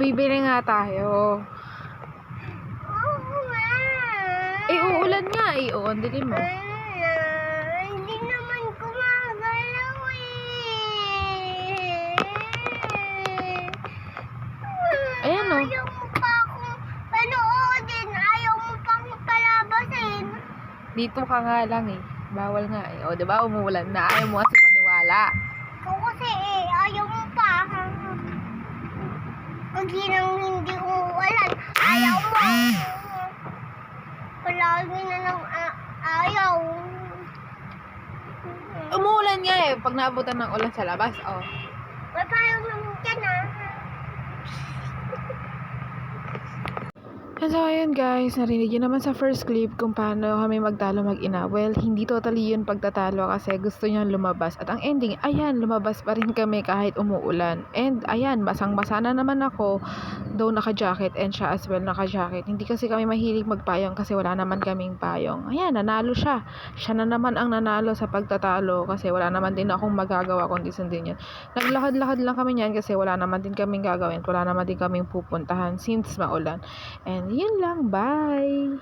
Bibili nga tayo. Oo nga. Uulan nga eh. Oo, ang dilim mo. Hindi naman gumagalaw Ayan o. Ayaw mo pa akong panoodin. Ayaw mo pang palabasin. Dito ka nga lang eh. Bawal nga eh. O, diba? Umuulan na. Ayaw mo kasi maniwala. Ikaw kasi ayaw mo pa. Pag hindi umuulan, ayaw mo. Palagi na lang ayaw. Umuulan nga eh. Pag naabutan ng ulan sa labas, oh. May payong naman dyan So, ayun guys, narinig yun naman sa first clip kung paano kami magtalo mag-ina. Well, hindi totally yun pagtatalo kasi gusto niyang lumabas. At ang ending, ayan, lumabas pa rin kami kahit umuulan. And ayan, basang-basa na naman ako, though naka-jacket and siya as well naka-jacket. Hindi kasi kami mahilig magpayong kasi wala naman kaming payong. Ayan, nanalo siya. Siya na naman ang nanalo sa pagtatalo kasi wala naman din akong magagawa kundi sundin yun. Naglakad-lakad lang kami niyan kasi wala naman din kaming gagawin. Wala naman din kaming pupuntahan since maulan. And yun lang, bye!